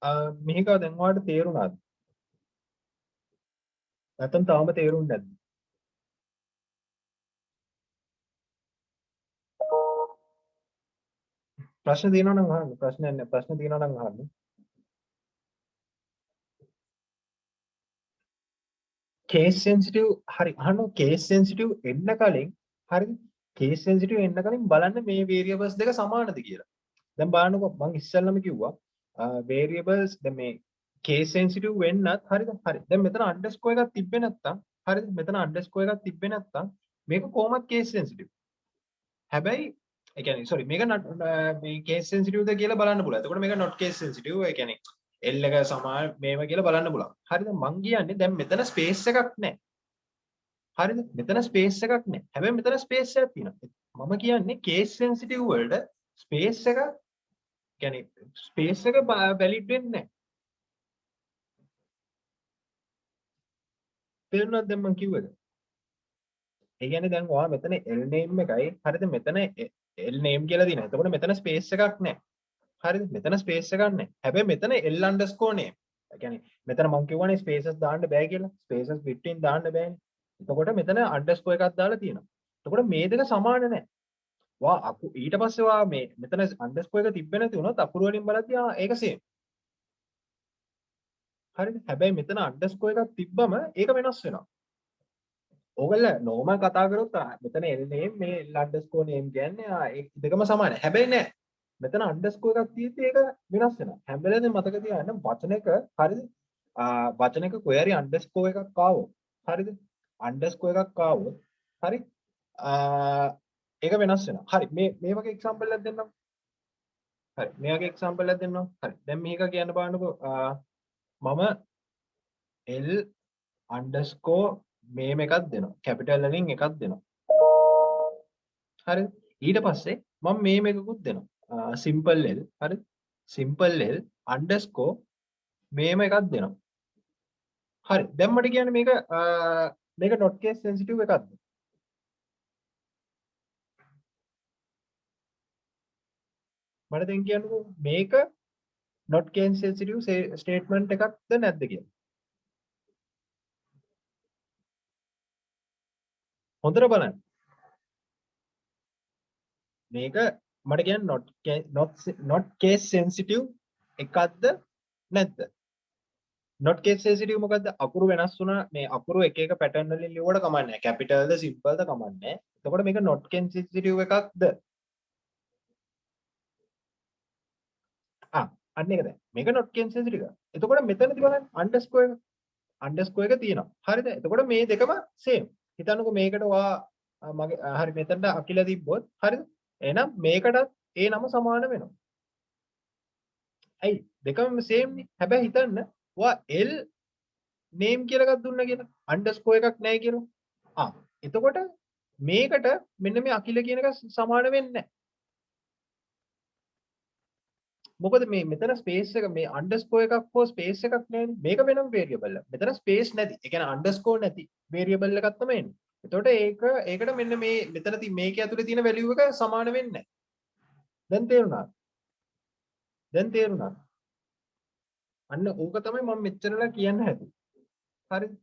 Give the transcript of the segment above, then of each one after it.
මේක දැන් ඔයාලට තේරුණාද? නැත්නම් තාම තේරුන්නේ නැද්ද? ප්‍රශ්න තියෙනවා නම් අහන්න. ප්‍රශ්නයක් නැහැ. ප්‍රශ්න තියෙනවා නම් අහන්න. කේස් සෙන්සිටිව් හරි අහන්න කේස් සෙන්සිටිව් එන්න කලින් හරිද? කේස් සෙන්සිටිව් එන්න කලින් බලන්න මේ වේරියබල්ස් දෙක සමානද කියලා. දැන් බලන්නකො මම ඉස්සෙල්ලම කිව්වා වේරියබල්ස් දැන් මේ කේස් සෙන්සිටිව් වෙන්නත් හරිද? හරි. දැන් මෙතන අන්ඩර්ස්කෝර් එකක් තිබ්බේ නැත්තම් හරිද? මෙතන අන්ඩර්ස්කෝර් එකක් තිබ්බේ නැත්තම් මේක කොහොමද කේස් සෙන්සිටිව්. හැබැයි ඒ කියන්නේ සෝරි මේක මේ කේස් සෙන්සිටිව්ද කියලා බලන්න පුළුවන්. එතකොට මේක not case sensitive. ඒ කියන්නේ L එක සමාන මේව කියලා බලන්න පුළුවන්. හරිද? මං කියන්නේ දැන් මෙතන ස්පේස් එකක් නැහැ. හරිද? මෙතන ස්පේස් එකක් නැහැ. හැබැයි මෙතන ස්පේස් එකක් තියෙනවා. මම කියන්නේ කේස් සෙන්සිටිව් වලට ස්පේස් එක කියන්නේ ස්පේස් එක වැලිඩ් වෙන්නේ නැහැ. තේරුණාද දැන් මං කිව්වද? ඒ කියන්නේ දැන් ඔයා මෙතන L name එකයි හරිද? මෙතන L name කියලා දිනන. එතකොට මෙතන ස්පේස් එකක් නැහැ. හරිද? මෙතන ස්පේස් එකක් නැහැ. හැබැයි මෙතන L underscore name. ඒ කියන්නේ මෙතන මං කියවනේ ස්පේසස් දාන්න බෑ කියලා. ස්පේසස් between දාන්න බෑනේ. එතකොට මෙතන underscore එකක් දාලා තියෙනවා. එතකොට මේ දෙක සමාන නැහැ. ඊට පස්සේ මේ මෙතන අන්ඩර්ස්කෝර් එක තිබ්බේ නැති වුණොත් අකුරු වලින් බලද්දී ඒක සේම්. හරිද? හැබැයි මෙතන අන්ඩර්ස්කෝර් එකක් තිබ්බම ඒක වෙනස් වෙනවා. ඕගොල්ලෝ නෝමල් කතා කරොත් මෙතන L name මේ L underscore name කියන්නේ ඒ දෙකම සමානයි. හැබැයි නෑ. මෙතන අන්ඩර්ස්කෝර් එකක් තියෙද්දි ඒක වෙනස් වෙනවා. හැම වෙලේම මතක තියාගන්න වචනයක හරිද? වචනයක කොහරි අන්ඩර්ස්කෝර් එකක් ආවොත් හරිද? අන්ඩර්ස්කෝර් එකක් ආවොත් හරි? ඒක වෙනස් වෙනවා. හරි. මේ වගේ එක්සැම්පල් එකක් දෙන්නම්. හරි. මේ වගේ එක්සැම්පල් එකක් දෙන්නම්. හරි. දැන් මේක කියන්න බලන්නකෝ. මම L underscore මේම එකක් දෙනවා. කැපිටල් වලින් එකක් දෙනවා. හරිද? ඊට පස්සේ මම මේම එකකුත් දෙනවා. simple L හරිද? simple L underscore මේම එකක් දෙනවා. හරි. දැන් මට කියන්නේ මේක not case sensitive එකක්ද? මට දැන් කියන්නකෝ මේක not case sensitive statement එකක්ද නැද්ද කියලා. හොඳට බලන්න. මේක මට කියන්න not case sensitive එකක්ද නැද්ද? not case sensitive මොකද්ද? අකුරු වෙනස් වුණා මේ අකුරු එක එක pattern වලින් ලියුවට කමන්නේ නැහැ. capital ද simple ද කමන්නේ නැහැ. එතකොට මේක not case sensitive එකක්ද? අන්න ඒක දැන්. මේක not case sensitive එකක්. එතකොට මෙතනදී බලන්න underscore එක තියෙනවා. හරිද? එතකොට මේ දෙකම same. හිතන්නකෝ මේකට මගේ හරි මෙතනට අකිල තිබ්බොත් හරිද? එහෙනම් මේකටත් ඒ නම සමාන වෙනවා. ඇයි දෙකම සේම් නේ. හැබැයි හිතන්න L name කියලා එකක් දුන්නා කියලා. underscore එකක් නැහැ කියලා. එතකොට මේකට මෙන්න මේ අකිල කියන එක සමාන වෙන්නේ නැහැ. මොකද මේ මෙතන ස්පේස් එක මේ underscore එකක් හෝ ස්පේස් එකක් නැහැනේ. මේක වෙනම variable එක. මෙතන ස්පේස් නැති. ඒ කියන්නේ underscore නැති variable එකක් තමයි එන්නේ. එතකොට ඒකට මෙන්න මෙතන මේකේ ඇතුලේ තියෙන value එක සමාන වෙන්නේ නැහැ. දැන් තේරුණාද? දැන් තේරුණාද? අන්න ඕක තමයි මම මෙච්චරලා කියන්න හැදුවේ. හරිද?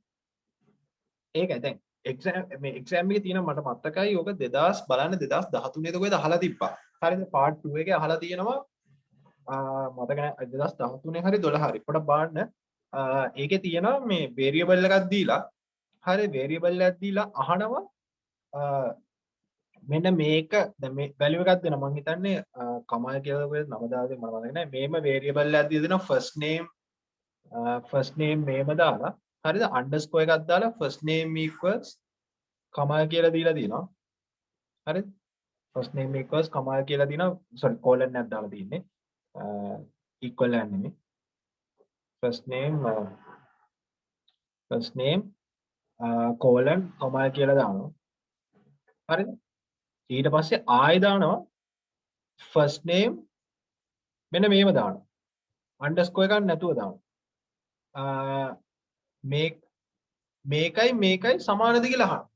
ඒකයි දැන් එක්සෑම් එකේ තියෙන මට මතකයි ඕක 2000 බලන්න 2013 ද කොහෙද අහලා තිබ්බා. හරිද? part 2 එකේ අහලා තියෙනවා මතක නැහැ 2013 හරි 12 හරි. පොඩක් බලන්න. ඒකේ තියෙනවා මේ variable එකක් දීලා හරි variable එකක් දීලා අහනවා මෙන්න මේක දැන් මේ value එකක් දෙනවා මම හිතන්නේ කමල් කියලා ඔය නම දාලා මම මතක නැහැ මේම variable එකක් දීලා දෙනවා first name මේම දාලා හරිද underscore එකක් දාලා first name equals කමල් කියලා දීලා දිනවා හරිද first name equals කමල් කියලා දිනවා sorry colon එකක් දාලා තියෙන්නේ equal එකක් නෙමෙයි first name colon කමල් කියලා දානවා හරිද ඊට පස්සේ ආයෙ දානවා first name මෙන්න මේව දානවා underscore එකක් නැතුව දානවා මේකයි සමානද කියලා අහනවා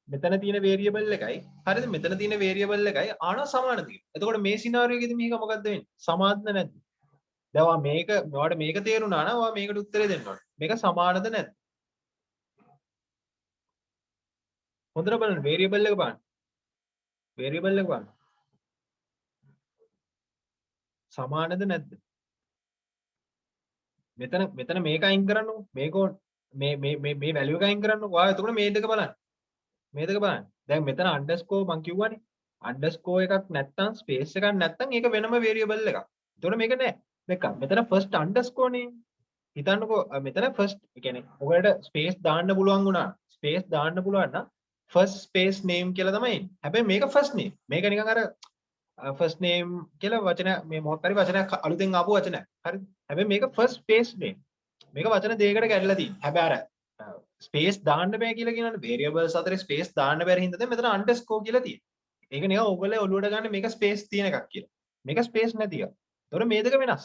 මෙතන තියෙන variable එකයි හරිද මෙතන තියෙන variable එකයි ආන සමානද කියලා එතකොට මේ සිනාරියෝ එකේදී මේක මොකද්ද වෙන්නේ සමානද නැද්ද දැන් ඔයා මේවට මේක තේරුණා නම් ඔයා මේකට උත්තරේ දෙන්න ඕනේ. මේක සමානද නැද්ද? හොඳට බලන්න variable එක බලන්න. variable එක බලන්න. සමානද නැද්ද? මෙතන මේක අයින් කරන්නකො. මේක මේ value එක අයින් කරන්නකො. ඔයා එතකොට මේ දෙක බලන්න. මේ දෙක බලන්න. දැන් මෙතන underscore මං කිව්වනේ. underscore එකක් නැත්තම් space එකක් නැත්තම් ඒක වෙනම variable එකක්. එතකොට මේක නෑ. දෙක. මෙතන first underscore නේ. හිතන්නකෝ මෙතන first ඒ කියන්නේ ඔයාලට space දාන්න පුළුවන් වුණා. space දාන්න පුළුවන් නම් first space name කියලා තමයි එන්නේ. හැබැයි මේක first name. මේක නිකන් අර first name කියලා වචන මේ මොකක් හරි වචනයක් අලුතෙන් ආපු වචනයක්. හරිද? හැබැයි මේක first space name. මේක වචන දෙකකට කැඩලා තියෙනවා. හැබැයි අර ස්පේස් දාන්න බෑ කියලා කියනවනේ variables අතරේ ස්පේස් දාන්න බැරි හින්දා දැන් මෙතන underscore කියලා තියෙනවා. ඒක නිකන් ඔයගොල්ලෝ ඔළුවට ගන්න මේක ස්පේස් තියෙන එකක් කියලා. මේක ස්පේස් නැති එක. ඒතකොට මේ දෙක වෙනස්.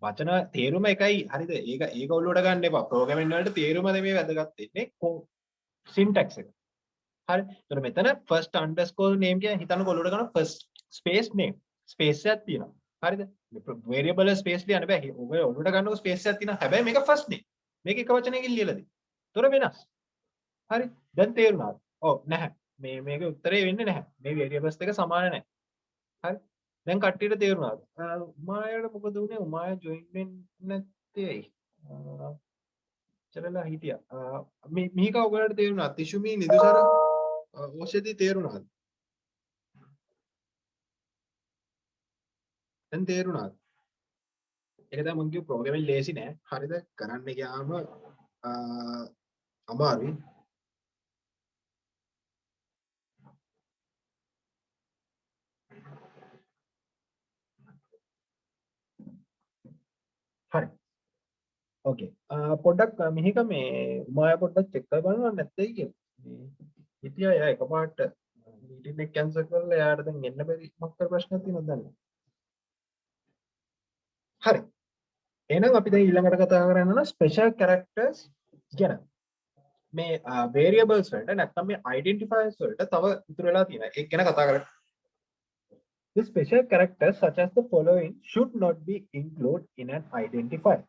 වචන තේරුම එකයි හරිද? ඒක ඔළුවට ගන්න එපා. ප්‍රෝග්‍රෑමින් වලට තේරුම නෙමෙයි වැදගත් වෙන්නේ. syntax එක. හරි. ඒතකොට මෙතන first underscore name කියන හිතන්නකො ඔළුවට ගන්න first space name. space එකක් තියෙනවා. හරිද? variable space ලියන්න බෑ. ඔය ඔළුවට ගන්නකො space එකක් තියෙනවා. හැබැයි මේක first name. මේක එක වචනයකින් ලියලා දෙන්න. තොර වෙනස්. හරි. දැන් තේරුණාද? ඔව් නැහැ. මේකේ උත්තරේ වෙන්නේ නැහැ. මේ variables දෙක සමාන නැහැ. හරි. දැන් කට්ටියට තේරුණාද? උමායට මොකද උනේ? උමාය join වෙන්නේ නැත්තේ ඇයි? චරලා හිටියා. මේක ඔයගලට තේරුණාද? තිෂුමි නිදුසර ඕෂදී තේරුණාද? දැන් තේරුණාද? ඒක තමයි මම කිව්ව ප්‍රෝග්‍රෑමින් ලේසි නෑ. හරිද? කරන්න ගියාම අමාරුයි. හරි. ඕකේ. පොඩ්ඩක් මිහික මේ උමාය පොඩ්ඩක් චෙක් කරලා බලන්න නැත්තේ කියලා. මේ හිටියා එයා එකපාරට මීටින් එක කැන්සල් කරලා එයාට දැන් එන්න බැරි මොකක් කර ප්‍රශ්නයක් තියෙනවද දන්නේ. හරි. එහෙනම් අපි දැන් ඊළඟට කතා කරන්න යන ස්පෙෂල් කැරක්ටර්ස් ගැන. මේ variables වලට නැත්නම් මේ identifiers වලට තව ඉතුරු වෙලා තියෙනවා. ඒක ගැන කතා කරමු. The special characters such as the following should not be included in an identifier.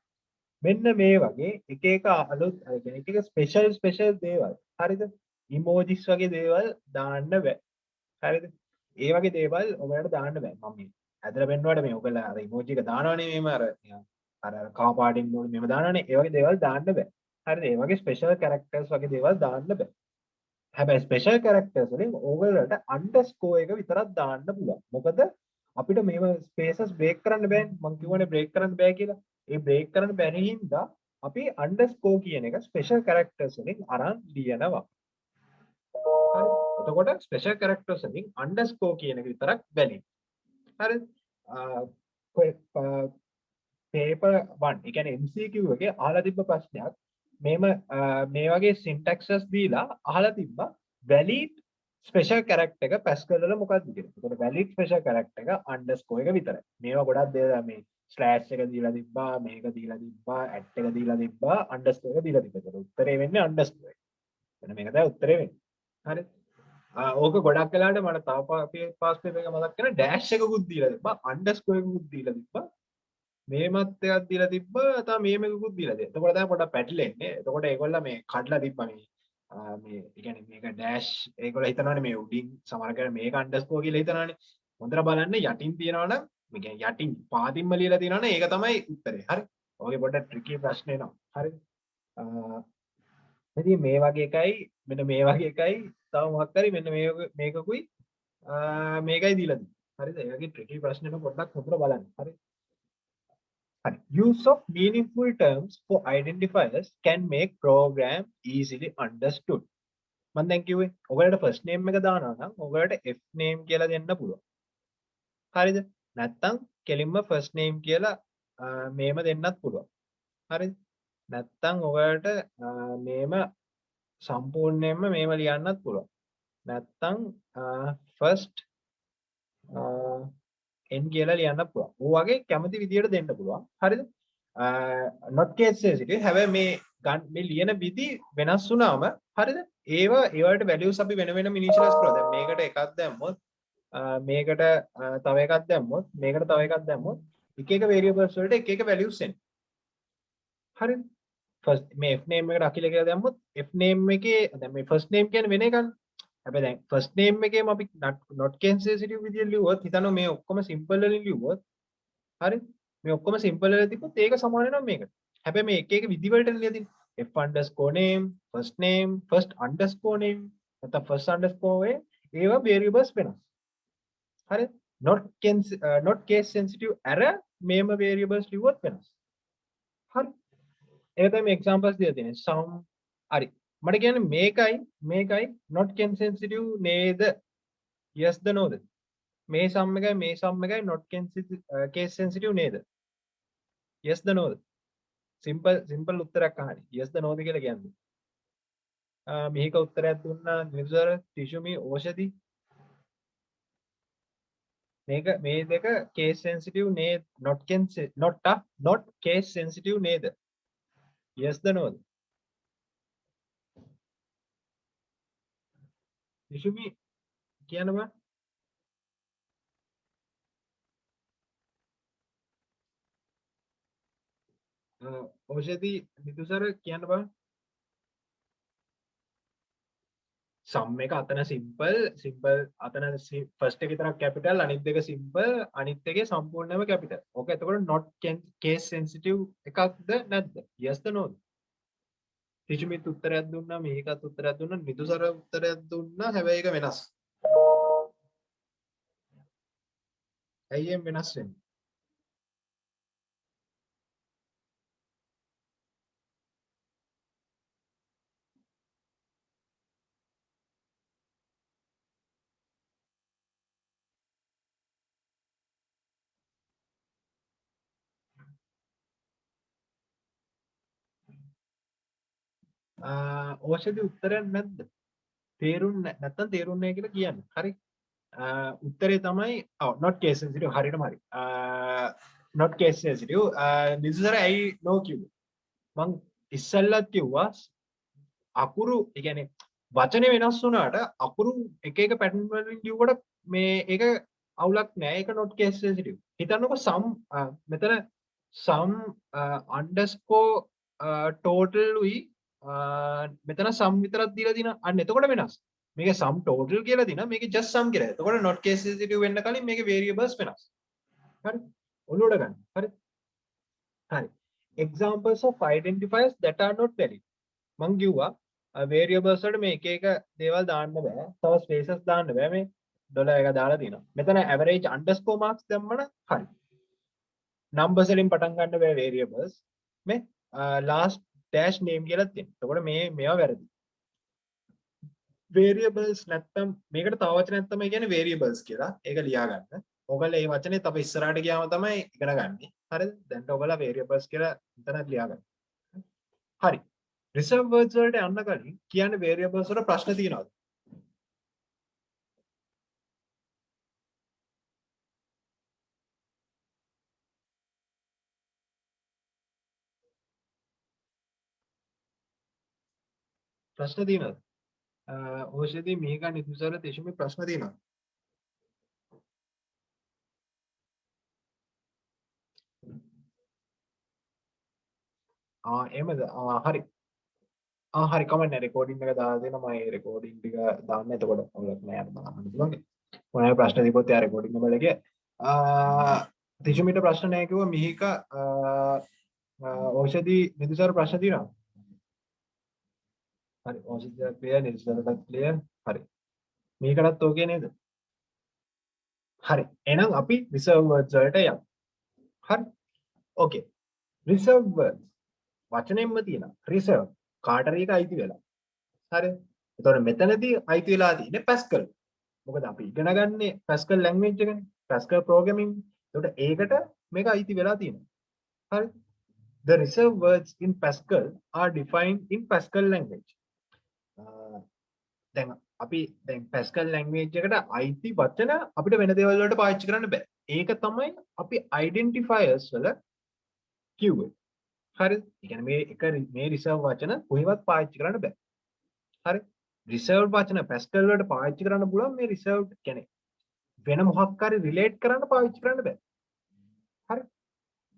මෙන්න මේ වගේ එක එක අලුත් එක එක ස්පෙෂල් දේවල්. හරිද? emojis වගේ දේවල් දාන්න බෑ. හරිද? ඒ වගේ දේවල් ඔයාලට දාන්න බෑ. මම මේ ඇදලා පෙන්නනවාට මේ ඔයගොල්ලෝ අර emoji එක දානවනේ මේම අර කා පාටින් නෝන මෙහෙම දානවනේ. ඒ වගේ දේවල් දාන්න බෑ. හරිද? ඒ වගේ ස්පෙෂල් කැරක්ටර්ස් වගේ දේවල් දාන්න බෑ. හැබැයි ස්පෙෂල් කැරක්ටර්ස් වලින් ඕගොල්ලන්ට අන්ඩර්ස්කෝර් එක විතරක් දාන්න පුළුවන්. මොකද අපිට මේව ස්පේසස් බ්‍රේක් කරන්න බෑනේ. මම කියවනේ බ්‍රේක් කරන්න බෑ කියලා. ඒ බ්‍රේක් කරන්න බැරි හින්දා අපි අන්ඩර්ස්කෝර් කියන එක ස්පෙෂල් කැරක්ටර්ස් වලින් අරන් ලියනවා. හරි. එතකොට ස්පෙෂල් කැරක්ටර්ස් වලින් අන්ඩර්ස්කෝර් කියන එක විතරක් වැලිඩ්. හරි. පේපර් 1 ඒ කියන්නේ MCQ එකේ අහලා තිබ්බ ප්‍රශ්නයක් මේ වගේ සින්ටැක්සස් දීලා අහලා තිබ්බා වැලිඩ් ස්පෙෂල් කැරක්ටර් එක පැස්කල් වල මොකක්ද කියලා. ඒකට වැලිඩ් ස්පෙෂල් කැරක්ටර් එක අන්ඩර්ස්කෝර් එක විතරයි. මේවා ගොඩක් දේවල් මේ ස්ලෑෂ් එක දීලා තිබ්බා, මේක දීලා තිබ්බා, ඇට් එක දීලා තිබ්බා, අන්ඩර්ස්කෝර් එක දීලා තිබ්බා. ඒකට උත්තරේ වෙන්නේ අන්ඩර්ස්කෝර් එක. එතන මේක තමයි උත්තරේ වෙන්නේ. හරි. ඕක ගොඩක් වෙලාවට මට තව පාස් පේපර් එක මතක් කරන ඩෑෂ් එකකුත් දීලා තිබ්බා, අන්ඩර්ස්කෝර් එකකුත් දීලා තිබ්බා. මේමත් එකක් දීලා තිබ්බා තව මේකකුත් දීලා තියෙනවා. එතකොට තමයි පොඩක් පැටලෙන්නේ. එතකොට ඒගොල්ලෝ මේ කඩලා තිබ්බා මේ මේ ඒ කියන්නේ මේක ඩෑෂ් ඒගොල්ලෝ හිතනවානේ මේ උඩින් සමහර කෙනා මේක අන්ඩර්ස්කෝර් කියලා හිතනවානේ. හොඳට බලන්න යටින් තියනවනම් මේ කියන්නේ යටින් පාදින්ම ලියලා තියනවනේ ඒක තමයි උත්තරේ. හරි. ඔයගේ පොඩ්ඩක් ට්‍රිකි ප්‍රශ්න එනවා. හරි. ඉතින් මේ වගේ එකයි මෙන්න මේ වගේ එකයි තව මොකක් හරි මෙන්න මේකකුයි මේකයි දීලා තියෙන්නේ. හරිද? ඒ වගේ ට්‍රිකි ප්‍රශ්න එන පොඩ්ඩක් හොඳට බලන්න. හරි. Use of meaningful terms for identifiers can make program easily understood. මම දැන් කිව්වේ ඔයගලට first name එක දානවා නම් ඔයගලට F name කියලා දෙන්න පුළුවන්. හරිද? නැත්තම් කෙලින්ම first name කියලා මේම දෙන්නත් පුළුවන්. හරිද? නැත්තම් ඔයගලට මේම සම්පූර්ණයෙන්ම මේම ලියන්නත් පුළුවන්. නැත්තම් first n කියලා ලියන්න පුළුවන්. ඔය වගේ කැමති විදියට දෙන්න පුළුවන්. හරිද? not case sensitive. හැබැයි මේ ලියන විදි වෙනස් වුණාම හරිද? ඒවට values අපි වෙන වෙනම initialize කරනවා. දැන් මේකට එකක් දැම්මොත් මේකට තව එකක් දැම්මොත් මේකට තව එකක් දැම්මොත් එක එක variables වලට එක එක values එන්නේ. හරිද? first මේ f name එකට අකිල කියලා දැම්මොත් f name එකේ දැන් මේ first name කියන්නේ වෙන එකක්. හැබැයි දැන් first name එකේම අපි not sensitive විදියට ලියුවොත් හිතන්න මේ ඔක්කොම simple වලින් ලියුවොත් හරි මේ ඔක්කොම simple වල තිබ්බොත් ඒක සමාන වෙනවා මේකට. හැබැයි මේ එක එක විදි වලට ලියලා තියෙන්නේ f underscore name first underscore name නැත්නම් first underscore way ඒවා variables වෙනස්. හරි not case sensitive error මේම variables ලියුවොත් වෙනස්. හරි ඒක තමයි examples දීලා තියෙන්නේ. some හරි මට කියන්නේ මේකයි not case sensitive නේද? yes ද no ද? මේ sum එකයි not case sensitive නේද? yes ද no ද? simple උත්තරයක් අහන්න. yes ද no ද කියලා කියන්නේ. මේක උත්තරයක් දුන්නා නිර්සර තිෂුමි ඕෂධි. මේ දෙක case sensitive නේද? not case sensitive නේද? yes ද no ද? තිෂුමි කියන්න බෑ. ඕෂධි නිර්සර කියන්න බෑ. sum එක අතන simple අතන first එක විතරක් capital අනිත් දෙක simple අනිත් එකේ සම්පූර්ණයම capital. ඕක එතකොට not case sensitive එකක්ද නැද්ද? yes ද no ද? තිෂුමිත් උත්තරයක් දුන්නා මේකත් උත්තරයක් දුන්නා නිදුසර උත්තරයක් දුන්නා හැබැයි ඒක වෙනස්. ඇයි එම් වෙනස් වෙන්නේ? ඕෂධි උත්තරයක් නැද්ද? නැත්තම් තේරුන්නේ නැහැ කියලා කියන්න. හරි. උත්තරේ තමයි not case sensitive හරියටම හරි. not case sensitive නිදුසර ඇයි no කිව්වේ? මං ඉස්සල්ලත් කිව්වා අකුරු ඒ කියන්නේ වචනේ වෙනස් වුණාට අකුරු එක එක පැටර්න් වලින් ලියුවට මේ ඒක අවුලක් නෑ. ඒක not case sensitive. හිතන්නකෝ මෙතන sum underscore total උයි මෙතන sum විතරක් දීලා දිනා අන්න එතකොට වෙනස්. මේක sum total කියලා දිනා මේක just sum කියලා. එතකොට not case sensitive වෙන්න කලින් මේකේ variables වෙනස්. හරි. ඔලුවට ගන්න. හරි. හරි. examples of identifiers that are not valid. මං කිව්වා variables වලට මේ එක එක දේවල් දාන්න බෑ. තව spaces දාන්න බෑ මේ $1 දාලා දිනවා. මෙතන average underscore marks දැම්මම හරි. numbers වලින් පටන් ගන්න බෑ variables. මේ last dash name කියලා තියෙනවා. එතකොට මේවා වැරදි. variables නැත්තම් මේකට තව වචනයක් තමයි කියන්නේ variables කියලා. ඒක ලියා ගන්න. ඔයගොල්ලෝ මේ වචනේ තව ඉස්සරහට ගියාම තමයි ඉගෙන ගන්නේ. හරිද? දැන් ඔයගොල්ලෝ variables කියලා මෙතන ලියා ගන්න. හරි. reserve words වලට යන්න කලින් කියන්නේ variables වල ප්‍රශ්න තියෙනවද? ප්‍රශ්න තියෙනවද? ඕෂධි මේක නිදුසර තිෂුමි ප්‍රශ්න තියෙනවද? එහෙමද? හරි. හරි කමන්න රෙකෝඩින් එක දාලා දෙන්න මම ඒ රෙකෝඩින් ටික දාන්න එතකොට ඔයාලට නෑ අර බලන්න පුළුවන්. මොනවා ප්‍රශ්න තිබ්බොත් එයා රෙකෝඩින් එක බලගේ. තිෂුමිට ප්‍රශ්න නෑ කිව්වා මිහික ඕෂධි නිදුසර ප්‍රශ්න තියෙනවා. හරි ඕෂධිය ක්ලියර් නිදුසරට ක්ලියර්. හරි. මේකටත් ඕකේ නේද? හරි. එහෙනම් අපි reserve words වලට යමු. හරි. ඕකේ. reserve words වචනෙන්ම තියෙනවා. reserve කාටරි එක අයිති වෙලා. හරි. එතකොට මෙතනදී අයිති වෙලා තියෙන්නේ Pascal. මොකද අපි ඉගෙන ගන්නේ Pascal language එකනේ. Pascal programming. එතකොට ඒකට මේක අයිති වෙලා තියෙනවා. හරි. The reserved words in Pascal are defined in Pascal language. දැන් අපි දැන් Pascal language එකට අයිති වචන අපිට වෙන දේවල් වලට පාවිච්චි කරන්න බෑ. ඒක තමයි අපි identifiers වල කිව්වේ. හරිද? ඒ කියන්නේ මේ reserve වචන කොහෙවත් පාවිච්චි කරන්න බෑ. හරි? reserved වචන Pascal වලට පාවිච්චි කරන්න පුළුවන් මේ reserved කියන්නේ වෙන මොකක් හරි relate කරන්න පාවිච්චි කරන්න බෑ. හරි?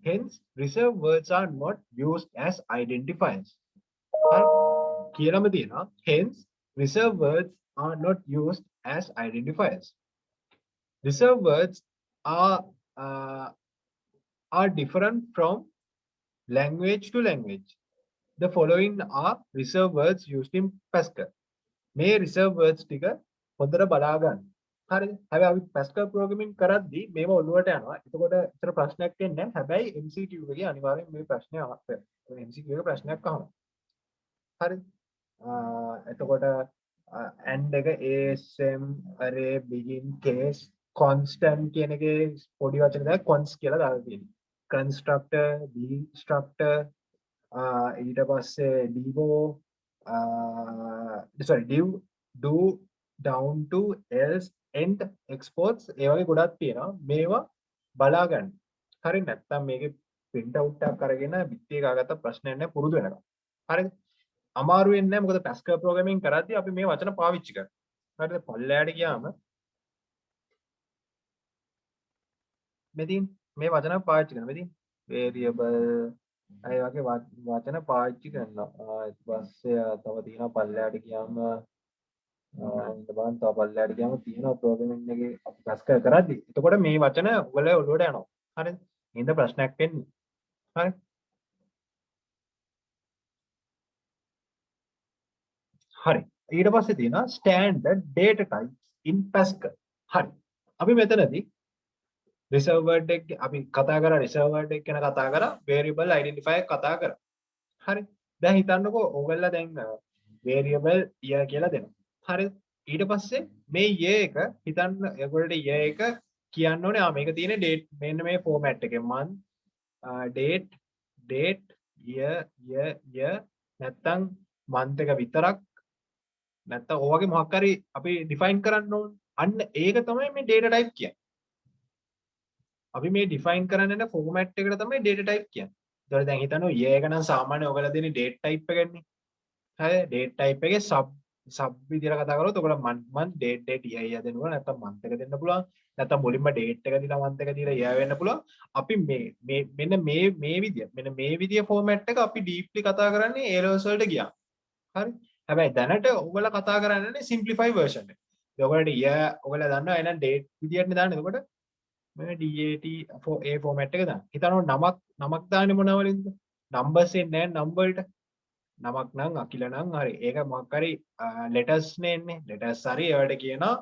hence reserved words are not used as identifiers. හරි කියලාම තියෙනවා hence reserved words are not used as identifiers. Reserved words are uh, are different from language to language. The following are reserved words used in Pascal. මේ reserved words ටික හොඳට බලා ගන්න. හරිද? හැබැයි අපි Pascal programming කරද්දී මේව ඔළුවට යනවා. එතකොට ඇත්තට ප්‍රශ්නයක් එන්නේ නැහැ. හැබැයි MCQ එකේ අනිවාර්යෙන් මේ ප්‍රශ්නය අහන්න. MCQ එක ප්‍රශ්නයක් අහනවා. හරිද? එතකොට and එක asm array begin case constant කියන එකේ පොඩි වචන දෙකක් cons කියලා දාලා තියෙනවා. constructor destructor ඊට පස්සේ divo sorry div do down to else end exports ඒ වගේ ගොඩක් තියෙනවා මේවා බලා ගන්න. හරි නැත්නම් මේකේ print out එකක් අරගෙන පිටේ ගාගත්ත ප්‍රශ්නයක් නැහැ පුරුදු වෙනකම්. හරිද? අමාරු වෙන්නේ නැහැ මොකද Pascal programming කරද්දී අපි මේ වචන පාවිච්චි කරනවා. හරිද? පල්ලෑට ගියාම මෙතින් මේ වචන පාවිච්චි කරනවා. මෙතින් variable අය වගේ වචන පාවිච්චි කරනවා. ඊට පස්සේ තව තියෙනවා පල්ලෑට ගියාම ඉන්න බලන්න තව පල්ලෑට ගියාම තියෙනවා programming එකේ අපි Pascal කරද්දී. එතකොට මේ වචන ඔයගොල්ලෝ ඔළුවට යනවා. හරිද? ඉතින් ප්‍රශ්නයක් වෙන්නේ. හරි? හරි ඊට පස්සේ තියෙනවා standard data types in Pascal. හරි අපි මෙතනදී reserved word එක අපි කතා කරා reserved word එක ගැන කතා කරා variable identifier කතා කරා. හරි දැන් හිතන්නකෝ ඕගොල්ලෝ දැන් variable year කියලා දෙනවා. හරි ඊට පස්සේ මේ year එක හිතන්න ඒගොල්ලන්ට year එක කියන්න ඕනේ මේක තියෙන date මෙන්න මේ format එකේ month date year නැත්තම් month එක විතරක් නැත්තම් ඔය වගේ මොකක් හරි අපි define කරන්න ඕනේ. අන්න ඒක තමයි මේ data type කියන්නේ. අපි මේ define කරන්න යන format එකට තමයි data type කියන්නේ. ඒතකොට දැන් හිතන්න year එක නම් සාමාන්‍ය ඔයගොල්ලෝ දෙන්නේ date type එකනේ. හරි date type එකේ sub විදියට කතා කරොත් ඔයගොල්ලෝ month date year දෙනවා නැත්තම් month එක දෙන්න පුළුවන්. නැත්තම් මුලින්ම date එක දීලා month එක දීලා year වෙන්න පුළුවන්. අපි මෙන්න මේ විදිය format එක අපි deeply කතා කරන්නේ A levels වලට ගියා. හරි හැබැයි දැනට ඔයගොල්ලෝ කතා කරන්නේ simplify version එක. ඔයගොල්ලන්ට year ඔයගොල්ලෝ දන්නවා එහෙනම් date විදියටනේ දාන්නේ. එතකොට මේ DAT A format එක දාන්න. හිතනවා නමක් දාන්නේ මොනවා වලින්ද? numbers එන්නේ නැහැ number වලට. නමක් නම් අකිල නම් හරි. ඒක මොකක් හරි letters නේ එන්නේ. letters හරි ඒවට කියනවා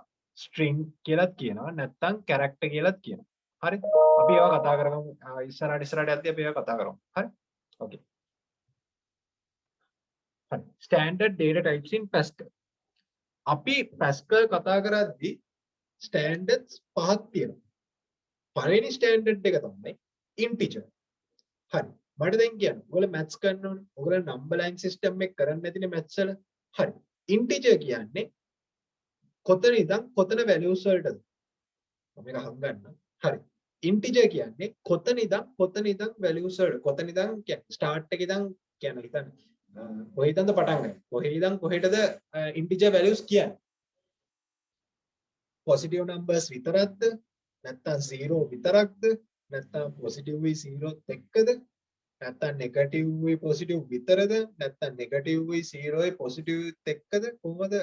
string කියලාත් කියනවා. නැත්නම් character කියලාත් කියනවා. හරි. අපි ඒවා කතා කරමු. ඉස්සරහට යද්දී අපි ඒවා කතා කරමු. හරි. okay. හරි. standard data types in Pascal. අපි Pascal කතා කරද්දී standards පහක් තියෙනවා. පළවෙනි ස්ටෑන්ඩඩ් එක තමයි integer. හරි. මට දැන් කියන්න. ඔයගොල්ලෝ maths කරන්න ඕනේ. ඔයගොල්ලෝ number line system එක කරන්නේ නැතිනේ maths වල. හරි. integer කියන්නේ කොතන ඉඳන් කොතන values වලටද? මම මේක හංගන්න. හරි. integer කියන්නේ කොතන ඉඳන් values වලට. කොතන ඉඳන් කියන්නේ start එක ඉඳන් කියන්නේ හිතන්න. කොහේ ඉඳන්ද පටන් ගන්නේ? කොහේ ඉඳන් කොහෙටද integer values කියන්නේ? positive numbers විතරක්ද? නැත්තම් 0 විතරක්ද නැත්තම් positive වේ 0ත් එක්කද නැත්තම් negative වේ positive විතරද නැත්තම් negative වේ 0 වේ positive එක්කද කොහොමද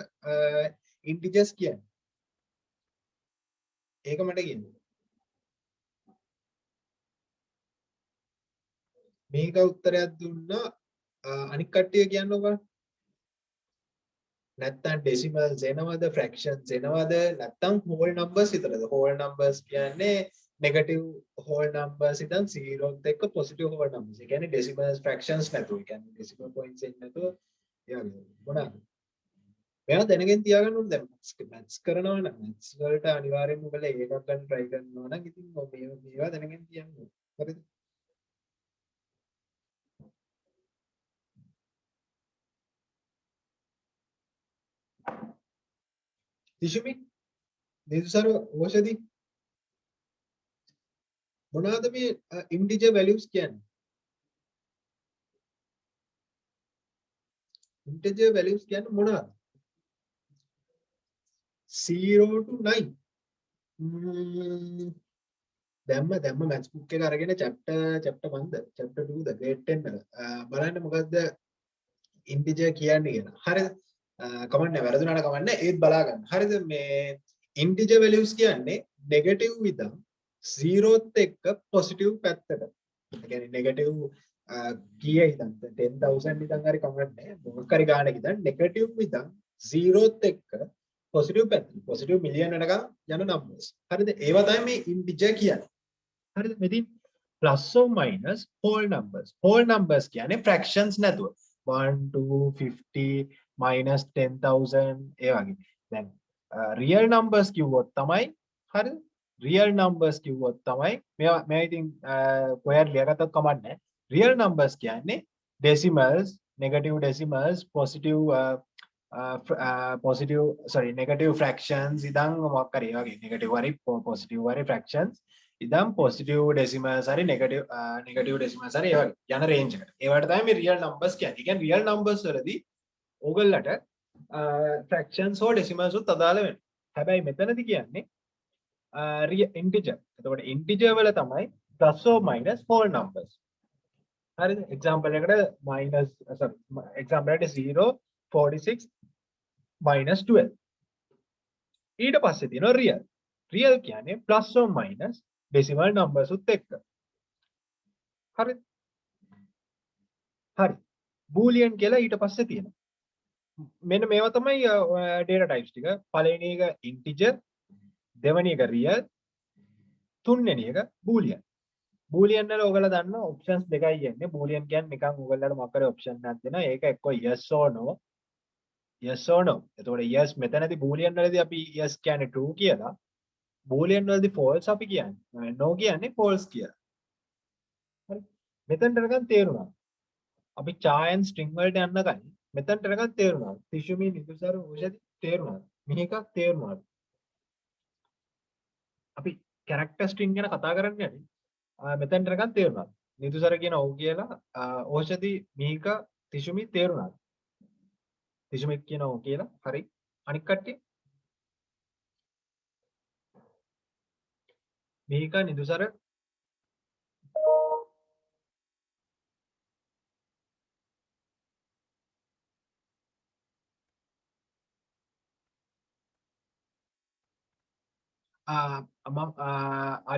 integers කියන්නේ ඒක මට කියන්න මේක උත්තරයක් දුන්නා අනික් කට්ටිය කියන්නකෝ බලන්න නැත්තම් decimals එනවද fractions එනවද නැත්තම් whole numbers විතරද whole numbers කියන්නේ negative whole numbers ඉතින් 0ත් එක්ක positive whole numbers. ඒ කියන්නේ decimals fractions නැතුව. ඒ කියන්නේ decimal points එන්නේ නැතුව ඒ වගේ මොනවාද? මේවා දැනගෙන තියාගන්න ඕනේ දැන් maths කරනවා නම් maths වලට අනිවාර්යෙන්ම ඔයාලා ඒකක් ගන්න try කරනවා නම් ඉතින් මේවා දැනගෙන තියන්න ඕනේ. හරිද? දිශුමි දේසාර ඕෂධි මොනවාද මේ integer values කියන්නේ? integer values කියන්නේ මොනවාද? 0 to 9 දැම්ම මැත්ස් බුක් එක අරගෙන chapter 1ද chapter 2ද grade 10 වල බලන්න මොකද්ද ඉන්ටිජර් කියන්නේ කියලා. හරිද? කමන්නේ වැරදුනාට කමන්නේ ඒත් බලා ගන්න. හරිද? මේ ඉන්ටිජර් values කියන්නේ නෙගටිව් විතම් 0ත් එක්ක පොසිටිව් පැත්තට. ඒ කියන්නේ නෙගටිව් කීයේ හිතන්න 10000 විතම් හරි කමන්නේ. මොකක් හරි ගානක ඉතින් නෙගටිව් විතම් 0ත් එක්ක පොසිටිව් පැත්ත. පොසිටිව් මිලියන් වෙනකම් යන නම්බර්ස්. හරිද? ඒවා තමයි මේ ඉන්ටිජර් කියන්නේ. හරිද? මෙතින් plus or minus whole numbers. Whole numbers කියන්නේ fractions නැතුව. 1 2 50 minus 10000 ඒ වගේ. දැන් real numbers කිව්වොත් තමයි හරිද? real numbers කිව්වොත් තමයි මේ ඉතින් කොහෙද ලියගත්තත් කමක් නැහැ. real numbers කියන්නේ decimals, negative decimals, negative fractions ඉදන් මොකක් හරි ඒ වගේ negative හරි positive හරි fractions ඉදන් positive decimals හරි negative decimals හරි ඒ වගේ යන range එකට. ඒවට තමයි මේ real numbers කියන්නේ. ඒ කියන්නේ real numbers වලදී ඕගොල්ලන්ට fractions හෝ decimals උත් අදාළ වෙනවා. හැබැයි මෙතනදී කියන්නේ integer. එතකොට integer වල තමයි plus or minus whole numbers. හරිද? example එකට example එකට 0 46 minus 12. ඊට පස්සේ තියෙනවා real. real කියන්නේ plus or minus decimal numbers උත් එක්ක. හරිද? හරි. boolean කියලා ඊට පස්සේ තියෙනවා. මෙන්න මේවා තමයි data types ටික. පළවෙනි එක integer, දෙවෙනි එක real, තුන්වෙනි එක boolean. boolean වල ඔයගොල්ලෝ දන්න options දෙකයි යන්නේ. boolean කියන්නේ නිකන් ඔයගොල්ලන්ට මොකක් හරි option එකක් දෙනවා. ඒක එක්ක yes or no. yes or no. එතකොට yes මෙතනදී boolean වලදී අපි yes කියන්නේ true කියලා. boolean වලදී false අපි කියන්නේ. no කියන්නේ false කියලා. හරි. මෙතනට නිකන් තේරුණා. අපි char string වලට යන්න කලින් මෙතනට නිකන් තේරුණා. තිෂුමි නිදුසර ඕෂධි තේරුණා. මේකක් තේරුණා. අපි character string ගැන කතා කරන්නේ නැති. මෙතනට නිකන් තේරුණා. නිදුසර කියන ඔව් කියලා ඕෂධි මේක තිෂුමි තේරුණා. තිෂුමි කියන ඔව් කියලා හරි. අනික් කට්ටිය මේක නිදුසර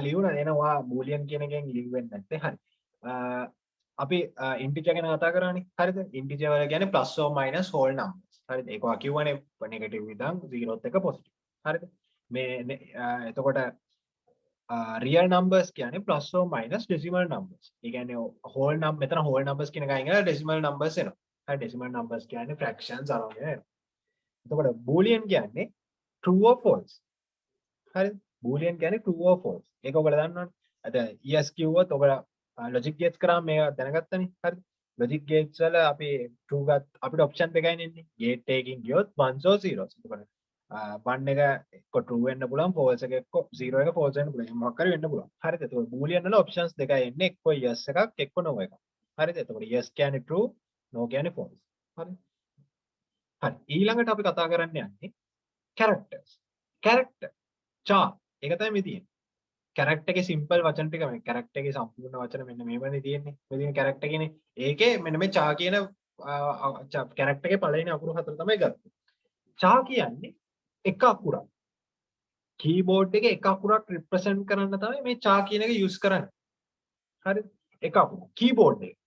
ලියුණ එනවා බූලියන් කියන එකෙන් ලිව්වෙන්නේ නැත්තේ හරි. අපි ඉන්ටිජර් ගැන කතා කරානේ. හරිද? ඉන්ටිජර් වල කියන්නේ plus or minus whole numbers. හරිද? ඒක වා කියවනේ නෙගටිව් ඉඳන් 0ත් එක පොසිටිව්. හරිද? මේ එතකොට real numbers කියන්නේ plus or minus decimal numbers. ඒ කියන්නේ whole number මෙතන whole numbers කියන එකයි නේද decimal numbers එනවා. හරි decimal numbers කියන්නේ fractions අරගෙන එනවා. එතකොට boolean කියන්නේ true or false. හරි boolean කියන්නේ true or false. ඒක ඔයගොල්ලෝ දන්නවනේ. අද yes කිව්වොත් ඔයගොල්ලෝ logic gates කරාම මේක දැනගත්තනේ. හරිද? logic gates වල අපි true ගත් අපිට option දෙකයි එන්නේ. gate එකකින් ගියොත් ones or zeros. එතකොට 1 එක එක්ක true වෙන්න පුළුවන්, false එක එක්ක 0 එක false වෙන්න පුළුවන්. මොකක් හරි වෙන්න පුළුවන්. හරිද? එතකොට boolean වල options දෙකයි එන්නේ. එක්ක yes එකක්, එක්ක no එකක්. හරිද? එතකොට yes කියන්නේ true, no කියන්නේ false. හරි. හරි. ඊළඟට අපි කතා කරන්න යන්නේ characters. character char ඒක තමයි මේ තියෙන්නේ. character එකේ simple වචන ටික මේ character එකේ සම්පූර්ණ වචන මෙන්න මේවනේ තියෙන්නේ. මේ තියෙන character එකනේ. ඒකේ මෙන්න මේ char කියන character එකේ පළවෙනි අකුරු හතර තමයි ගත්තේ. char කියන්නේ එක අකුරක්. keyboard එකේ එක අකුරක් represent කරන්න තමයි මේ char කියන එක use කරන්නේ. හරිද? එක අකුරක්. keyboard එක.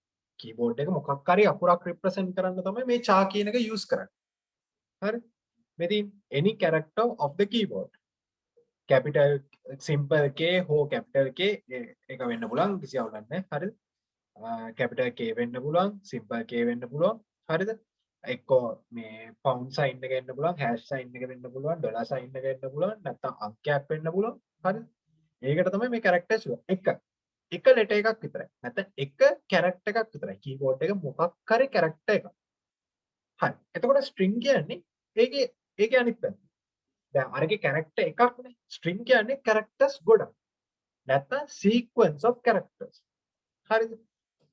keyboard එක මොකක් හරි අකුරක් represent කරන්න තමයි මේ char කියන එක use කරන්නේ. හරි? මෙතින් any character of the keyboard. capital simple K හෝ capital K එක වෙන්න පුළුවන් කිසි අවුලක් නැහැ හරිද capital K වෙන්න පුළුවන් simple K වෙන්න පුළුවන් හරිද එක්කෝ මේ pound sign එක වෙන්න පුළුවන් hash sign එක වෙන්න පුළුවන් dollar sign එක වෙන්න පුළුවන් නැත්නම් අංකයක් වෙන්න පුළුවන් හරිද ඒකට තමයි මේ characters එක letter එකක් විතරයි නැත්නම් එක character එකක් විතරයි keyboard එක මොකක් හරි character එකක් හරි එතකොට string කියන්නේ ඒකේ අනිත් පැත්ත දැන් අරගේ character එකක්නේ string කියන්නේ characters ගොඩක් නැත්නම් sequence of characters හරිද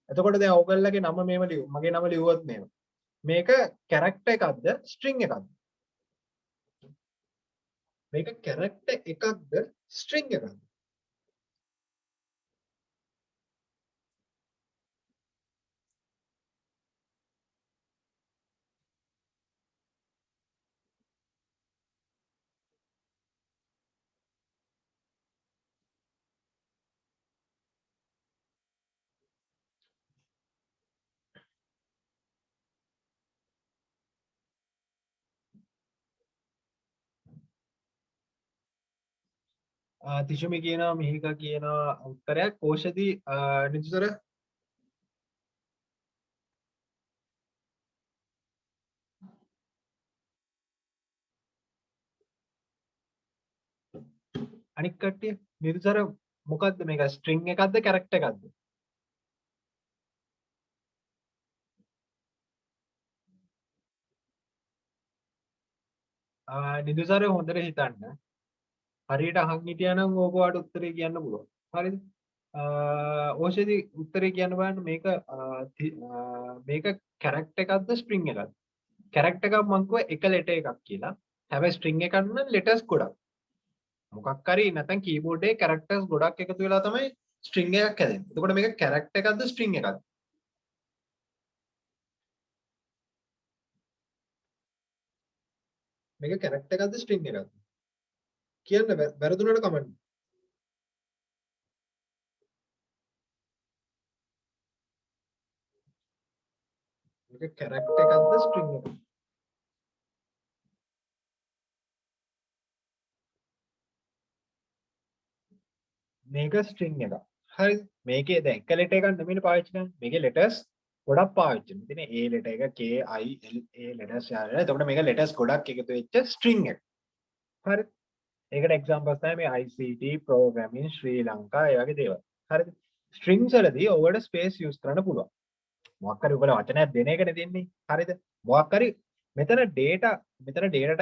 එතකොට දැන් ඔයගොල්ලගේ නම මේව ලියු මගේ නම ලියුවොත් මේක character එකක්ද string එකක්ද මේක character එකක්ද string එකක්ද තිෂුමි කියනවා මිහික කියනවා උත්තරයක් කෝෂදී නිදුතර අනික් කට්ටිය නිදුතර මොකද්ද මේක ස්ට්‍රින්ග් එකක්ද කැරක්ටර් එකක්ද නිදුතර හොඳට හිතන්න හරියට අහන් හිටියා නම් ඕක ඔයාලට උත්තරේ කියන්න පුළුවන් හරිද ඕෂදී උත්තරේ කියන්න බලන්න මේක මේක කැරක්ටර් එකක්ද ස්ට්‍රින්ග් එකක්ද කැරක්ටර් එකක් මං කිව්වා එක ලෙටර් එකක් කියලා හැබැයි ස්ට්‍රින්ග් එකක් නම් ලෙටර්ස් ගොඩක් මොකක් හරි නැත්නම් කීබෝඩ් එකේ කැරක්ටර්ස් ගොඩක් එකතු වෙලා තමයි ස්ට්‍රින්ග් එකක් හැදෙන්නේ. එතකොට මේක කැරක්ටර් එකක්ද ස්ට්‍රින්ග් එකක්ද? මේක කැරක්ටර් එකක්ද ස්ට්‍රින්ග් එකක්ද? කියන්න වැරදුනට කමෙන්ට්. මේක කැරක්ටර් එකක්ද ස්ට්‍රින්ග් එකක්ද? මේක ස්ට්‍රින්ග් එකක්. හරිද? මේකේ දැන් එක ලෙටර් එකක් නෙමෙයි පාවිච්චි කරන්නේ. මේකේ ලෙටර්ස් ගොඩක් පාවිච්චි කරනවා. ඉතින් A ලෙටර් එක K I L A letters යාළුවා. එතකොට මේක ලෙටර්ස් ගොඩක් එකතු වෙච්ච ස්ට්‍රින්ග් එකක්. හරිද? ඒකට එක්සාම්පල්ස් තමයි මේ ICT programming ශ්‍රී ලංකා ඒ වගේ දේවල්. හරිද? ස්ට්‍රින්ග්ස් වලදී ඔයාලට ස්පේස් යූස් කරන්න පුළුවන්. මොකක් හරි ඔයාලා වචනයක් දෙන එකනේ දෙන්නේ. හරිද? මොකක් හරි මෙතන data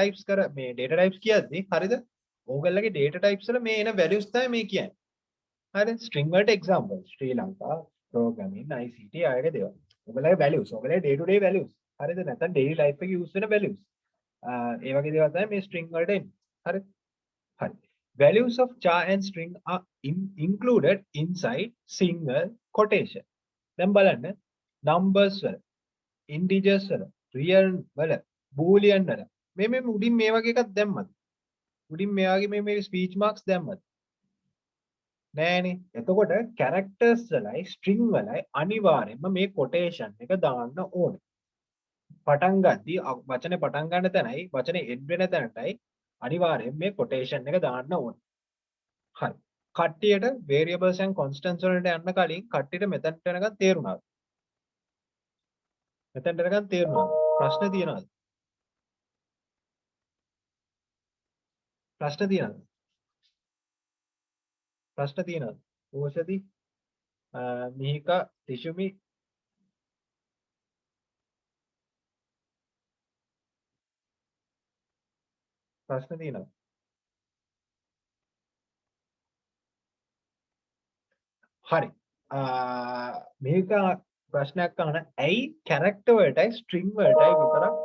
types කර මේ data types කියද්දි හරිද? ඕගොල්ලගේ data types වල මේ එන values තමයි මේ කියන්නේ. හරිද? string වලට example ශ්‍රී ලංකා programming ICT ආයක දේවල්. ඔයගොල්ලගේ values ඔයගොල්ලගේ day to day values. හරිද? නැත්නම් daily life එකේ use වෙන values. ඒ වගේ දේවල් තමයි මේ string වලට එන්නේ. හරිද? හරි. Values of char and string are included inside single quotation. දැන් බලන්න numbers වල integers වල real වල boolean වල මේ උඩින් මේ වගේ එකක් දැම්මද උඩින් මේ වගේ මේ speech marks දැම්මද නෑනේ එතකොට characters වලයි string වලයි අනිවාර්යයෙන්ම මේ quotation එක දාන්න ඕනේ පටන් ගද්දී වචනේ පටන් ගන්න තැනයි වචනේ end වෙන තැනටයි අනිවාර්යයෙන් මේ quotation එක දාන්න ඕනේ හරි කට්ටියට variables and constants වලට යන්න කලින් කට්ටියට මෙතනට යනකම් තේරුණාද මෙතනට යනකම් තේරුණාද ප්‍රශ්න තියෙනවද ප්‍රශ්න තියෙනවද ප්‍රශ්න තියෙනවද ඕෂදී මිහිකා තිෂුමි ප්‍රශ්න තියෙනවද හරි මිහිකා ප්‍රශ්නයක් අහන ඇයි කැරක්ටර් වලටයි ස්ට්‍රින්ග් වලටයි විතරක්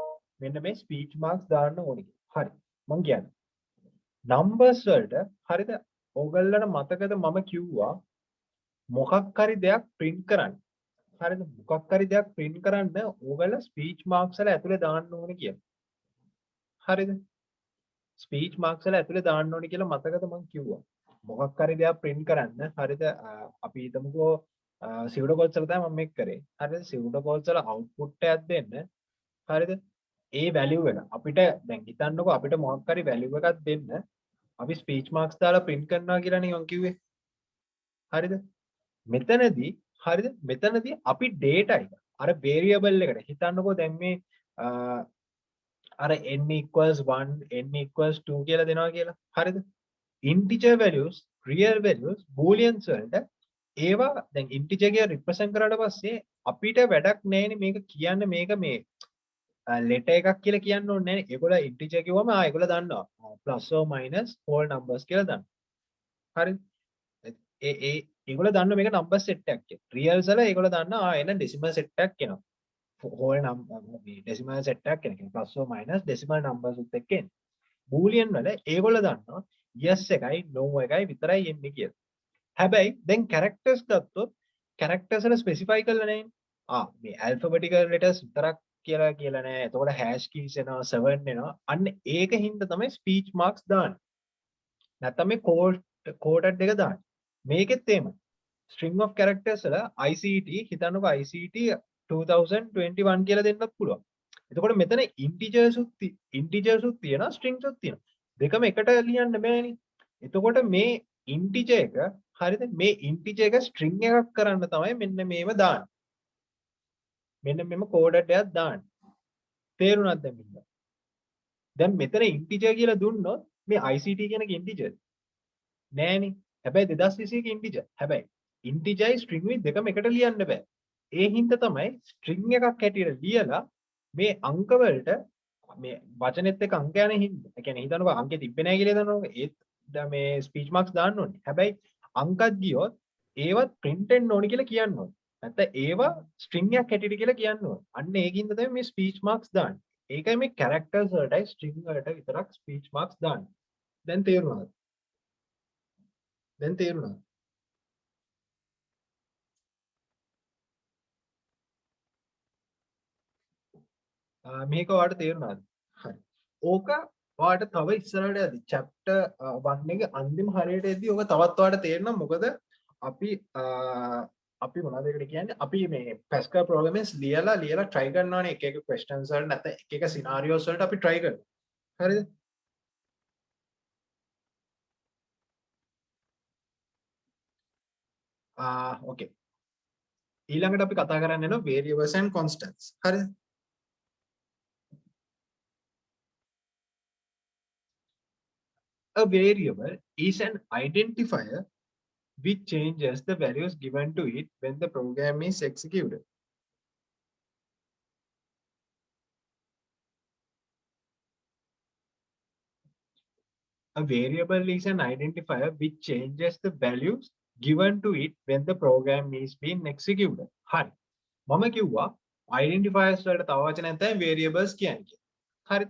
මෙන්න මේ ස්පීච් මාක්ස් දාන්න ඕනේ හරි මං කියන්නේ නම්බර්ස් වලට හරිද ඕගොල්ලන්ට මතකද මම කිව්වා මොකක් හරි දෙයක් print කරන්න හරිද මොකක් හරි දෙයක් print කරන්න ඕගොල්ලෝ ස්පීච් මාක්ස් වල ඇතුලේ දාන්න ඕනේ කියලා හරිද ස්පීච් මාක්ස් වල ඇතුලේ දාන්න ඕනේ කියලා මතකද මං කිව්වා මොකක් හරි දෙයක් print කරන්න හරිද අපි හිතමුකෝ සිවුඩ කෝල්ස් වල තමයි මම මේක කරේ හරිද සිවුඩ කෝල්ස් වල අවුට්පුට් එකක් දෙන්න හරිද ඒ වැලියු එක අපිට දැන් හිතන්නකෝ අපිට මොකක් හරි වැලියු එකක් දෙන්න අපි ස්පීච් මාක්ස් දාලා print කරනවා කියලා නේ මං කිව්වේ හරිද මෙතනදී හරිද මෙතනදී අපි data එක අර variable එකට හිතන්නකෝ දැන් මේ අර n equals 1 n equals 2 කියලා දෙනවා කියලා හරිද integer values real values booleans වලට ඒවා දැන් integer එක represent කරාට පස්සේ අපිට වැඩක් නැහැනේ මේක කියන්න මේක මේ letter එකක් කියලා කියන්න ඕනේ නැහැ ඒගොල්ලෝ integer කිව්වම ඒගොල්ලෝ දන්නවා plus or minus whole numbers කියලා දන්නවා හරි ඒගොල්ලෝ දන්නවා මේක number set එකක් කියලා reals වල ඒගොල්ලෝ දන්නවා එන decimal set එකක් එනවා whole number decimal set එකක් එන plus or minus decimal numbers උත් එක්ක එන්නේ boolean වල ඒගොල්ලෝ දන්නවා yes එකයි no එකයි විතරයි එන්නේ කියලා. හැබැයි දැන් characters ගත්තොත් characters වල specify කරලා නැහැ. මේ alphabetical letters විතරක් කියලා නෑ. එතකොට hash keys එනවා 7 එනවා. අන්න ඒක හින්දා තමයි speech marks දාන්නේ. නැත්නම් මේ quoted එක දාන්නේ. මේකෙත් එහෙමයි. string of characters වල ICT හිතන්නකෝ ICT 2021 කියලා දෙන්නත් පුළුවන්. එතකොට මෙතන integers උත් තියෙනවා strings උත් තියෙනවා. දෙකම එකට ලියන්න බෑනේ. එතකොට මේ integer එක හරිද මේ integer එක string එකක් කරන්න තමයි මෙන්න මේව දාන්නේ. මෙන්න මෙම coded එකක් දාන්නේ. තේරුණාද දැන් මෙන්න? දැන් මෙතන integer කියලා දුන්නොත් මේ ICT කියන එක integer නෑනේ. හැබැයි 2021 integer. හැබැයි integer string with දෙකම එකට ලියන්න බෑ. ඒ හින්දා තමයි string එකක් හැටියට ලියලා මේ අංක වලට මේ වචනෙත් එක්ක අංක යන හින්දා. ඒ කියන්නේ හිතන්නකෝ අංකෙ තිබ්බේ නැහැ කියලා හිතන්නකෝ. ඒත් මේ ස්පීච් මාක්ස් දාන්න ඕනේ. හැබැයි අංකත් ගියොත් ඒවත් print වෙන්න ඕනේ කියලා කියන්න ඕනේ. නැත්නම් ඒවා string එකක් හැටියට කියලා කියන්න ඕනේ. අන්න ඒකින්ද තමයි මේ ස්පීච් මාක්ස් දාන්නේ. ඒකයි මේ characters වලටයි string වලට විතරක් ස්පීච් මාක්ස් දාන්නේ. දැන් තේරුණාද? දැන් තේරුණාද? මේක ඔයාලට තේරුණාද? හරි. ඕක ඔයාලට තව ඉස්සරහට යද්දි chapter 1 එකේ අන්තිම හරියට එද්දි ඕක තවත් ඔයාලට තේරෙනවා මොකද අපි මොනවද ඒකට කියන්නේ අපි මේ Pascal programs ලියලා try කරනවානේ එක එක questions වලට නැත්නම් එක එක scenarios වලට අපි try කරනවා. හරිද? okay. ඊළඟට අපි කතා කරන්න යනවා variables and constants. හරිද? A variable is an identifier which changes the values given to it when the program is executed. A variable is an identifier which changes the values given to it when the program is being executed. හරි. මම කිව්වා identifiers වලට තව වචනයක් තමයි variables කියන්නේ. හරි.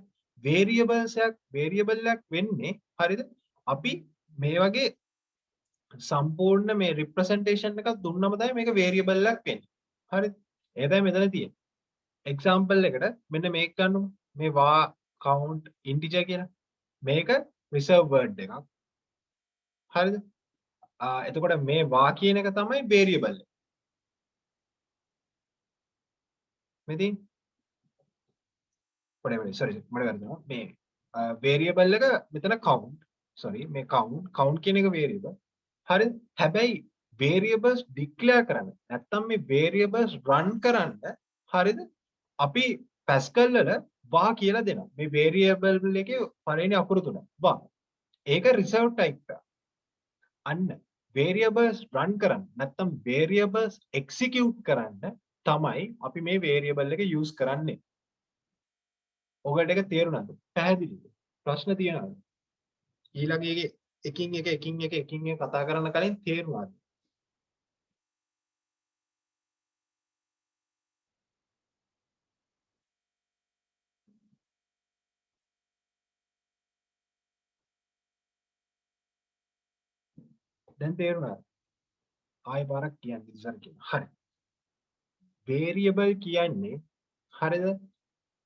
variable එකක් වෙන්නේ හරිද? අපි මේ වගේ සම්පූර්ණ මේ representation එකක් දුන්නම තමයි මේක variable එකක් වෙන්නේ. හරිද? ඒ තමයි මෙතන තියෙන්නේ. example එකට මෙන්න මේක ගන්නමු. මේ var count integer කියලා. මේක reserve word එකක්. හරිද? එතකොට මේ var කියන එක තමයි variable එක. මෙතින් sorry මට වැරදුනා. මේ variable එක මෙතන count. sorry මේ count කියන එක variable. හරිද? හැබැයි variables declare කරන්න නැත්නම් මේ variables run කරන්න හරිද? අපි Pascal වල var කියලා දෙනවා. මේ variable එකේ පළවෙනි අකුරු තුන var. ඒක reserve type එක. අන්න variables run කරන්න නැත්නම් variables execute කරන්න තමයි අපි මේ variable එක use කරන්නේ. ඔයගොල්ලෝ ඒක තේරුණාද? පැහැදිලිද? ප්‍රශ්න තියෙනවද? ඊළඟ එකේ එකින් එක කතා කරන්න කලින් තේරුණාද? දැන් තේරුණාද? ආයෙ පාරක් කියන්න ඉස්සර කියන්න. හරි. variable කියන්නේ හරිද?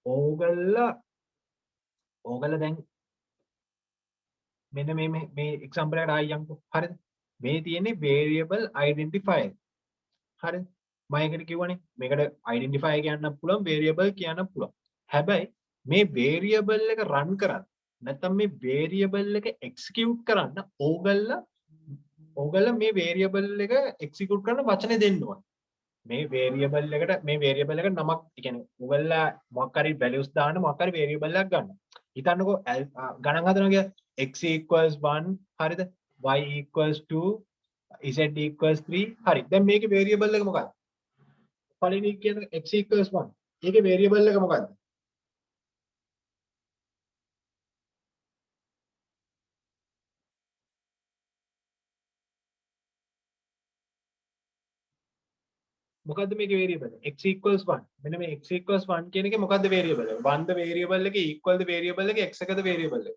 ඕගොල්ලෝ දැන් මෙන්න මේ example එකට ආයෙ යන්කෝ. හරිද? මේ තියෙන්නේ variable identifier. හරිද? මම ඒකට කිව්වනේ මේකට identifier කියන්න පුළුවන් variable කියන්න පුළුවන්. හැබැයි මේ variable එක run කරන්න නැත්නම් මේ variable එක execute කරන්න ඕගොල්ලෝ මේ variable එක execute කරන වචනේ දෙන්න ඕනේ. මේ variable එක නමක් කියන්නේ ඔයගොල්ලෝ මොකක් හරි values දාන්න මොකක් හරි variable එකක් ගන්න. හිතන්නකෝ ගණන් හදනවා කිය x equals 1 හරිද? y equals 2 z equals 3 හරි. දැන් මේකේ variable එක මොකක්ද? පළවෙනි කියන x equals 1. ඒකේ variable එක මොකක්ද? මොකද්ද මේකේ variable x equals 1 මෙන්න මේ x equals 1 කියන එකේ මොකද්ද variable එක 1 ද variable එක equal ද variable එක x එකද variable එක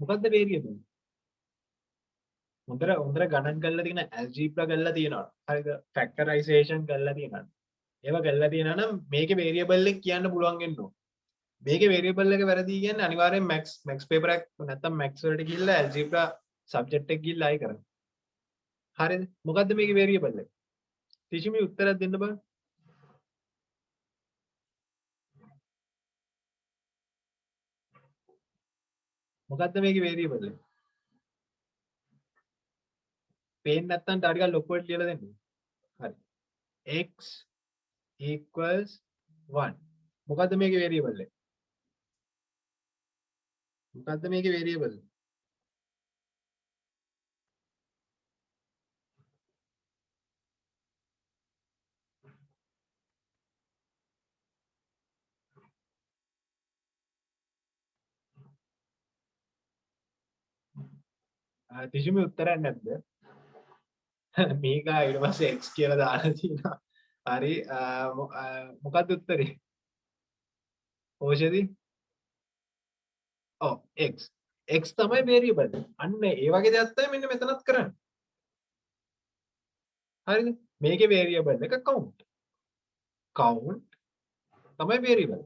මොකද්ද variable හොඳට ගණන් කරලා තියෙන algebra කරලා තියෙනවා හරිද factorization කරලා තියෙනවා ඒවා කරලා තියෙනවා නම් මේකේ variable එක කියන්න පුළුවන් වෙන්න ඕන මේකේ variable එක වැරදි කියන්නේ අනිවාර්යෙන් max paper එක නැත්තම් max වලට ගිහිල්ලා algebra subject එක ගිහිල්ලා ආයි කරන්න හරිද මොකද්ද මේකේ variable එක තිෂිමි උත්තරයක් දෙන්න බෑ. මොකද්ද මේකේ වේරියබල් එක? පේන්නේ නැත්නම් ටිකක් ලොකුවට ලියලා දෙන්න. හරි. x equals 1. මොකද්ද මේකේ වේරියබල් එක? මොකද්ද මේකේ වේරියබල් එක? තිෂිමි උත්තරයක් නැද්ද? මේක ඊට පස්සේ x කියලා දාලා තියෙනවා. හරි මොකක්ද උත්තරේ? ඕෂදී? ඔව් x. x තමයි වේරියබල්. අන්න ඒ වගේ දෙයක් තමයි මෙන්න මෙතනත් කරන්නේ. හරිද? මේකේ වේරියබල් එක count. count තමයි වේරියබල්.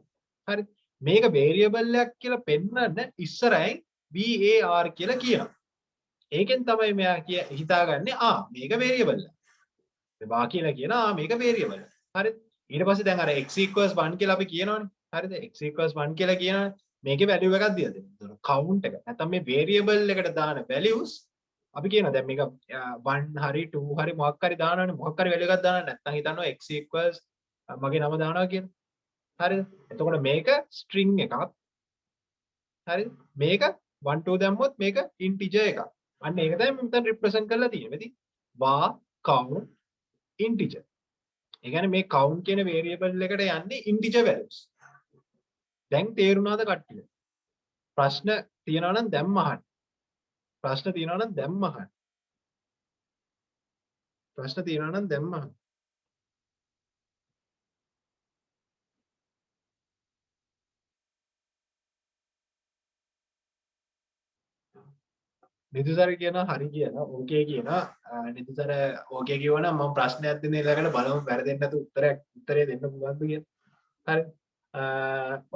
හරි. මේක වේරියබල් එකක් කියලා පෙන්වන්න ඉස්සරහින් var කියලා කියනවා. ඒකෙන් තමයි මෙයා හිතාගන්නේ මේක වේරියබල් එක. වා කියලා කියනවා මේක වේරියබල්. හරිද? ඊට පස්සේ දැන් අර x 1 කියලා අපි කියනවනේ. හරිද? x 1 කියලා කියනවනේ. මේකේ වැලියු එකක් දීලා දෙන්න. ඒතකොට count එක. නැත්නම් මේ වේරියබල් එකට දාන values අපි කියනවා දැන් මේක 1 හරි 2 හරි මොකක් හරි දානවනේ. මොකක් හරි වැලියු එකක් දානවා. නැත්නම් හිතනවා x මගේ නම දානවා කියලා. හරිද? එතකොට මේක string එකක්. හරිද? මේක 1 2 දැම්මොත් මේක integer එකක්. අන්න ඒක තමයි මෙතන represent කරලා තියෙන්නේ. ඉතින් var count integer. ඒ කියන්නේ මේ count කියන variable එකට යන්නේ integer values. දැන් තේරුණාද කට්ටිය? ප්‍රශ්න තියනවා නම් දැම්ම අහන්න. ප්‍රශ්න තියනවා නම් දැම්ම අහන්න. ප්‍රශ්න තියනවා නම් දැම්ම අහන්න. නිදුසර කියනවා හරි කියනවා ඕකේ කියනවා නිදුසර ඕකේ කියවනම් මම ප්‍රශ්නයක් දෙන්න ඊළඟට බලමු වැරදෙන්නේ නැතු උත්තරේ දෙන්න පුළුවන්ද කියලා. හරි.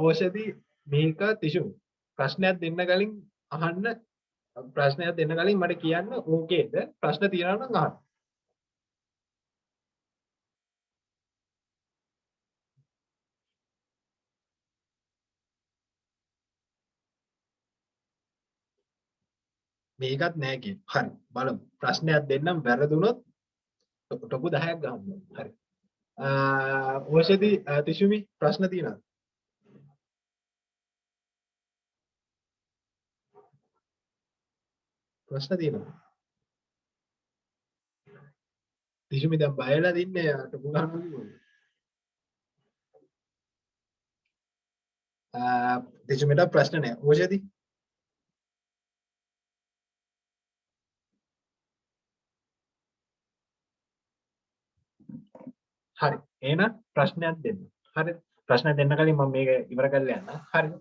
ඕෂදී මේක තිෂු ප්‍රශ්නයක් දෙන්න කලින් අහන්න ප්‍රශ්නයක් දෙන්න කලින් මට කියන්න ඕකේද ප්‍රශ්න තියෙනවා නම් අහන්න. මේකත් නෑ කියන. හරි. බලමු. ප්‍රශ්නයක් දෙන්නම් වැරදුනොත් ටොපු 10ක් ගන්න. හරි. ඕෂදී තිෂුමි ප්‍රශ්න තියෙනවද? ප්‍රශ්න තියෙනවා. තිෂුමි දැන් බයලා දින්නේ ටොපු ගන්නවා කිව්වොත්. තිෂුමිට ප්‍රශ්න නෑ. ඕෂදී හරි. එහෙනම් ප්‍රශ්නයක් දෙන්න. හරිද? ප්‍රශ්න දෙන්න කලින් මම මේක ඉවර කරලා යන්න. හරිද?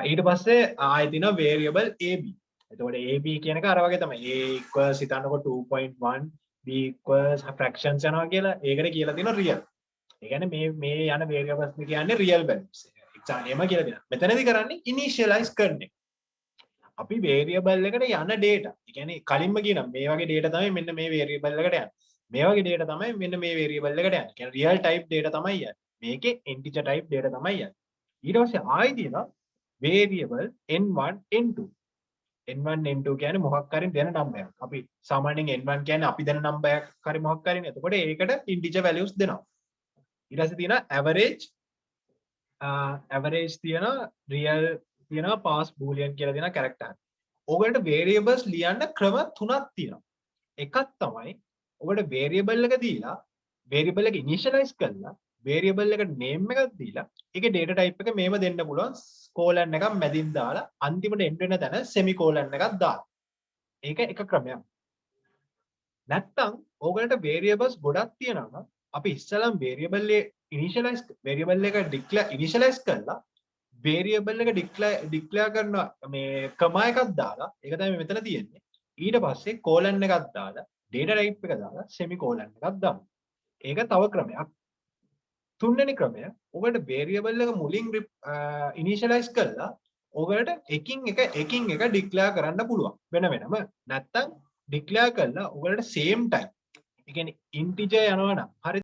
ඊට පස්සේ ආයෙ තියෙනවා variable ab. එතකොට ab කියන එක අර වගේ තමයි. a equals හිතන්නකො 2.1 b equals fractions යනවා කියලා. ඒකට කියලා තියෙනවා real. ඒ කියන්නේ මේ යන variables කියන්නේ real values. එම කියලා දෙනවා. මෙතනදී කරන්නේ initialize කරන එක. අපි variable එකට යන data. ඒ කියන්නේ කලින්ම කියනවා මේ වගේ data තමයි මෙන්න මේ variable එකට යන්නේ. මේ වගේ data තමයි මෙන්න මේ variable එකට යන්නේ. කියන්නේ real type data තමයි යන්නේ. මේකේ integer type data තමයි යන්නේ. ඊට පස්සේ ආයෙ තියෙනවා variable n1 n2. n1 n2 කියන්නේ මොකක් හරි දෙන number එකක්. අපි සාමාන්‍යයෙන් n1 කියන්නේ අපි දෙන number එකක් හරි මොකක් හරිනේ. එතකොට ඒකට integer values දෙනවා. ඊට පස්සේ තියෙනවා average තියෙනවා real තියෙනවා pass boolean කියලා දෙන character. ඔයගොල්ලන්ට variables ලියන්න ක්‍රම තුනක් තියෙනවා. එකක් තමයි ඔබට variable එක දීලා variable එක initialize කරලා variable එකට name එකක් දීලා ඒකේ data type එක මේව දෙන්න පුළුවන් colon එකක් මැදින් දාලා අන්තිමට end වෙන තැන semicolon එකක් දාලා. ඒක එක ක්‍රමයක්. නැත්තම් ඕගලන්ට variables ගොඩක් තියෙනවා නම් අපි ඉස්සෙල්ලාම variable එක initialize කරලා variable එක declare කරනවා මේ comma එකක් දාලා ඒක තමයි මෙතන තියෙන්නේ. ඊට පස්සේ colon එකක් දාලා data type එක දාලා semicolon එකක් දානවා. ඒක තව ක්‍රමයක්. තුන්වෙනි ක්‍රමය ඔබට variable එක මුලින් initialize කරලා ඔබට එකින් එක declare කරන්න පුළුවන් වෙන වෙනම. නැත්තම් declare කරලා ඔබට same time ඒ කියන්නේ ඉන්ටිජර් යනවා නම් හරි